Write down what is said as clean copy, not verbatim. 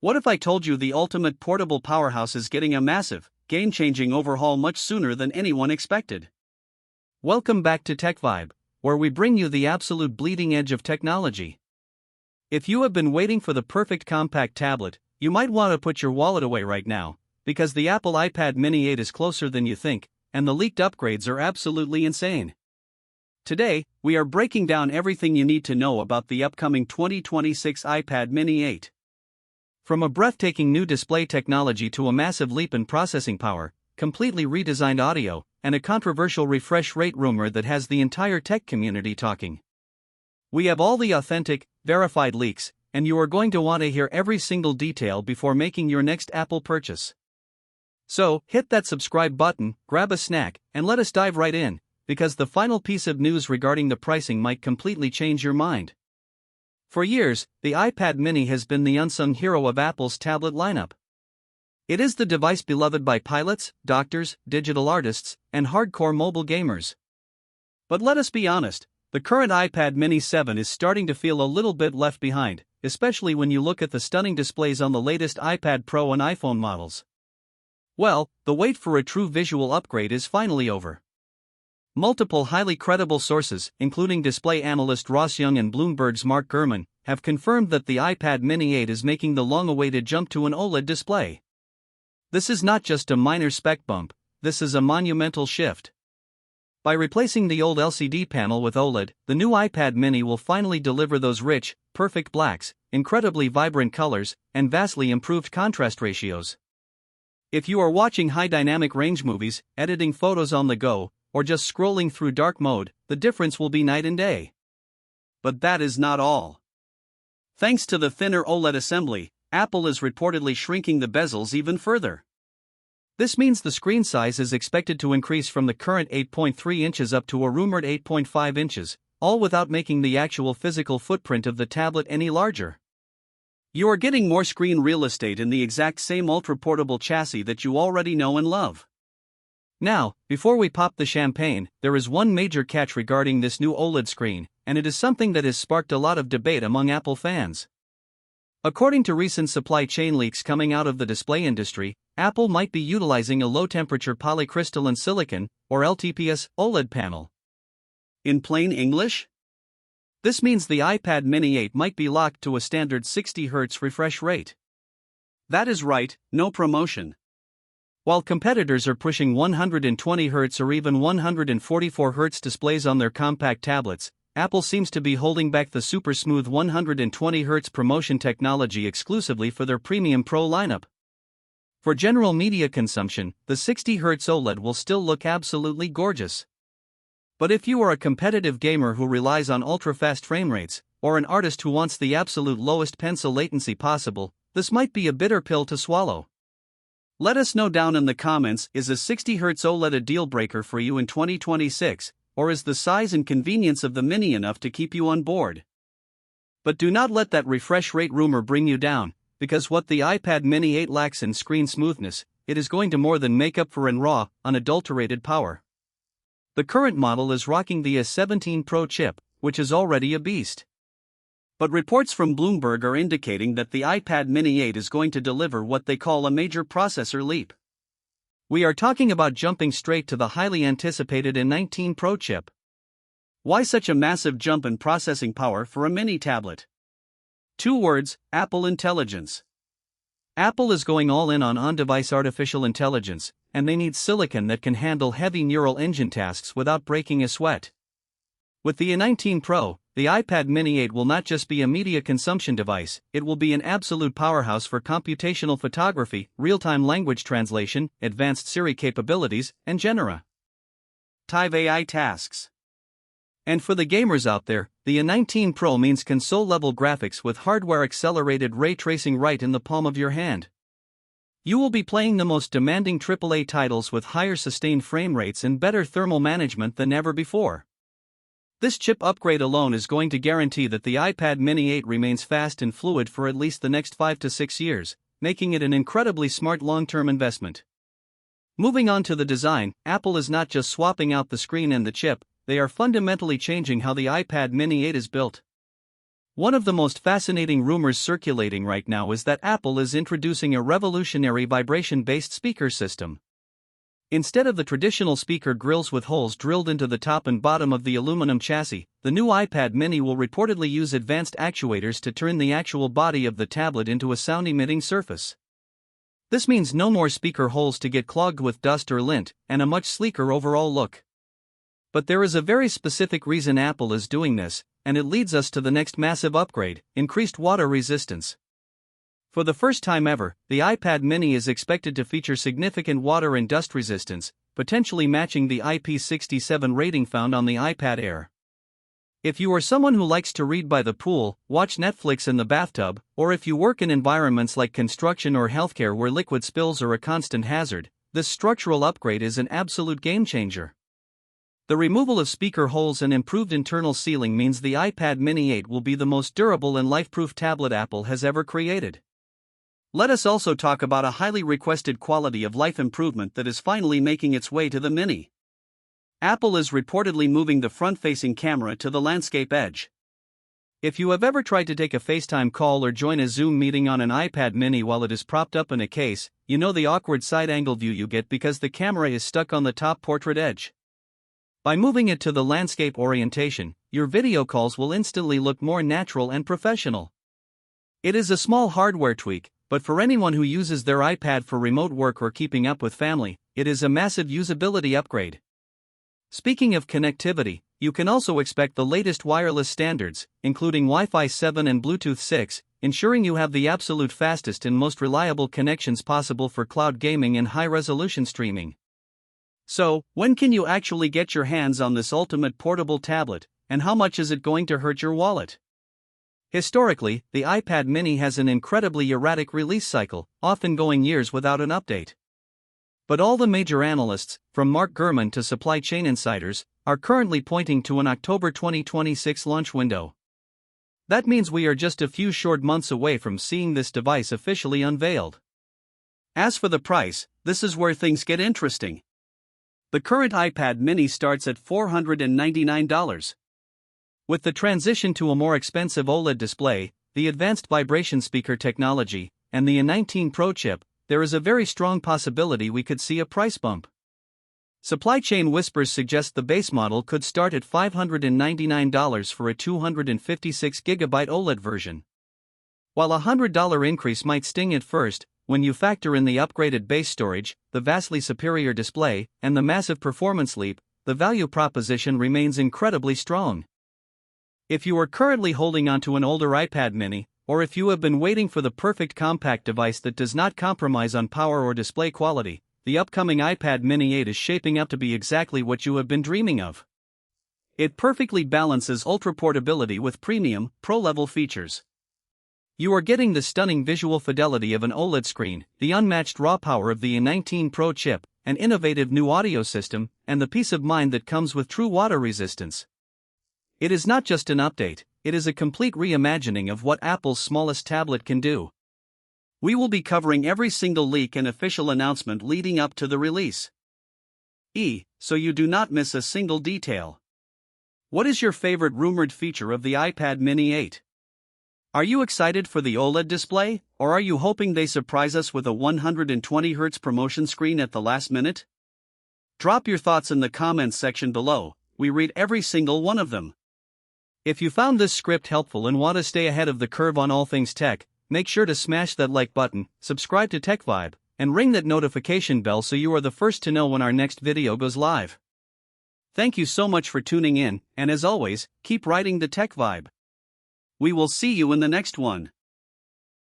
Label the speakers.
Speaker 1: What if I told you the ultimate portable powerhouse is getting a massive, game-changing overhaul much sooner than anyone expected? Welcome back to TechVibe, where we bring you the absolute bleeding edge of technology. If you have been waiting for the perfect compact tablet, you might want to put your wallet away right now, because the Apple iPad Mini 8 is closer than you think, and the leaked upgrades are absolutely insane. Today, we are breaking down everything you need to know about the upcoming 2026 iPad Mini 8. From a breathtaking new display technology to a massive leap in processing power, completely redesigned audio, and a controversial refresh rate rumor that has the entire tech community talking. We have all the authentic, verified leaks, and you are going to want to hear every single detail before making your next Apple purchase. So, hit that subscribe button, grab a snack, and let us dive right in, because the final piece of news regarding the pricing might completely change your mind. For years, the iPad Mini has been the unsung hero of Apple's tablet lineup. It is the device beloved by pilots, doctors, digital artists, and hardcore mobile gamers. But let us be honest, the current iPad Mini 7 is starting to feel a little bit left behind, especially when you look at the stunning displays on the latest iPad Pro and iPhone models. Well, the wait for a true visual upgrade is finally over. Multiple highly credible sources, including display analyst Ross Young and Bloomberg's Mark Gurman, have confirmed that the iPad Mini 8 is making the long-awaited jump to an OLED display. This is not just a minor spec bump, this is a monumental shift. By replacing the old LCD panel with OLED, the new iPad Mini will finally deliver those rich, perfect blacks, incredibly vibrant colors, and vastly improved contrast ratios. If you are watching high dynamic range movies, editing photos on the go, or just scrolling through dark mode, the difference will be night and day. But that is not all. Thanks to the thinner OLED assembly, Apple is reportedly shrinking the bezels even further. This means the screen size is expected to increase from the current 8.3 inches up to a rumored 8.5 inches, all without making the actual physical footprint of the tablet any larger. You are getting more screen real estate in the exact same ultra-portable chassis that you already know and love. Now, before we pop the champagne, there is one major catch regarding this new OLED screen, and it is something that has sparked a lot of debate among Apple fans. According to recent supply chain leaks coming out of the display industry, Apple might be utilizing a low-temperature polycrystalline silicon, or LTPS, OLED panel. In plain English? This means the iPad Mini 8 might be locked to a standard 60 Hz refresh rate. That is right, no promotion. While competitors are pushing 120 Hz or even 144 Hz displays on their compact tablets, Apple seems to be holding back the super smooth 120 Hz promotion technology exclusively for their premium Pro lineup. For general media consumption, the 60 Hz OLED will still look absolutely gorgeous. But if you are a competitive gamer who relies on ultra-fast frame rates, or an artist who wants the absolute lowest pencil latency possible, this might be a bitter pill to swallow. Let us know down in the comments, is a 60 Hz OLED a deal breaker for you in 2026, or is the size and convenience of the Mini enough to keep you on board? But do not let that refresh rate rumor bring you down, because what the iPad Mini 8 lacks in screen smoothness, it is going to more than make up for in raw, unadulterated power. The current model is rocking the A19 Pro chip, which is already a beast. But reports from Bloomberg are indicating that the iPad Mini 8 is going to deliver what they call a major processor leap. We are talking about jumping straight to the highly anticipated A19 Pro chip. Why such a massive jump in processing power for a mini tablet? 2 words, Apple Intelligence. Apple is going all in on on-device artificial intelligence, and they need silicon that can handle heavy neural engine tasks without breaking a sweat. With the A19 Pro, the iPad Mini 8 will not just be a media consumption device, it will be an absolute powerhouse for computational photography, real-time language translation, advanced Siri capabilities, and genera TechVibe AI tasks. And for the gamers out there, the A19 Pro means console-level graphics with hardware-accelerated ray tracing right in the palm of your hand. You will be playing the most demanding AAA titles with higher sustained frame rates and better thermal management than ever before. This chip upgrade alone is going to guarantee that the iPad Mini 8 remains fast and fluid for at least the next 5 to 6 years, making it an incredibly smart long-term investment. Moving on to the design, Apple is not just swapping out the screen and the chip, they are fundamentally changing how the iPad Mini 8 is built. One of the most fascinating rumors circulating right now is that Apple is introducing a revolutionary vibration-based speaker system. Instead of the traditional speaker grills with holes drilled into the top and bottom of the aluminum chassis, the new iPad mini will reportedly use advanced actuators to turn the actual body of the tablet into a sound-emitting surface. This means no more speaker holes to get clogged with dust or lint, and a much sleeker overall look. But there is a very specific reason Apple is doing this, and it leads us to the next massive upgrade: increased water resistance. For the first time ever, the iPad mini is expected to feature significant water and dust resistance, potentially matching the IP67 rating found on the iPad Air. If you are someone who likes to read by the pool, watch Netflix in the bathtub, or if you work in environments like construction or healthcare where liquid spills are a constant hazard, this structural upgrade is an absolute game changer. The removal of speaker holes and improved internal sealing means the iPad mini 8 will be the most durable and life-proof tablet Apple has ever created. Let us also talk about a highly requested quality of life improvement that is finally making its way to the mini. Apple is reportedly moving the front-facing camera to the landscape edge. If you have ever tried to take a FaceTime call or join a Zoom meeting on an iPad mini while it is propped up in a case, you know the awkward side-angle view you get because the camera is stuck on the top portrait edge. By moving it to the landscape orientation, your video calls will instantly look more natural and professional. It is a small hardware tweak, but for anyone who uses their iPad for remote work or keeping up with family, it is a massive usability upgrade. Speaking of connectivity, you can also expect the latest wireless standards, including Wi-Fi 7 and Bluetooth 6, ensuring you have the absolute fastest and most reliable connections possible for cloud gaming and high-resolution streaming. So, when can you actually get your hands on this ultimate portable tablet, and how much is it going to hurt your wallet? Historically, the iPad mini has an incredibly erratic release cycle, often going years without an update. But all the major analysts, from Mark Gurman to supply chain insiders, are currently pointing to an October 2026 launch window. That means we are just a few short months away from seeing this device officially unveiled. As for the price, this is where things get interesting. The current iPad mini starts at $499. With the transition to a more expensive OLED display, the advanced vibration speaker technology, and the A19 Pro chip, there is a very strong possibility we could see a price bump. Supply chain whispers suggest the base model could start at $599 for a 256GB OLED version. While a $100 increase might sting at first, when you factor in the upgraded base storage, the vastly superior display, and the massive performance leap, the value proposition remains incredibly strong. If you are currently holding onto an older iPad mini, or if you have been waiting for the perfect compact device that does not compromise on power or display quality, the upcoming iPad mini 8 is shaping up to be exactly what you have been dreaming of. It perfectly balances ultra portability with premium, pro-level features. You are getting the stunning visual fidelity of an OLED screen, the unmatched raw power of the A19 Pro chip, an innovative new audio system, and the peace of mind that comes with true water resistance. It is not just an update, it is a complete reimagining of what Apple's smallest tablet can do. We will be covering every single leak and official announcement leading up to the release. So you do not miss a single detail. What is your favorite rumored feature of the iPad mini 8? Are you excited for the OLED display, or are you hoping they surprise us with a 120Hz promotion screen at the last minute? Drop your thoughts in the comments section below, we read every single one of them. If you found this script helpful and want to stay ahead of the curve on all things tech, make sure to smash that like button, subscribe to TechVibe, and ring that notification bell so you are the first to know when our next video goes live. Thank you so much for tuning in, and as always, keep riding the TechVibe. We will see you in the next one.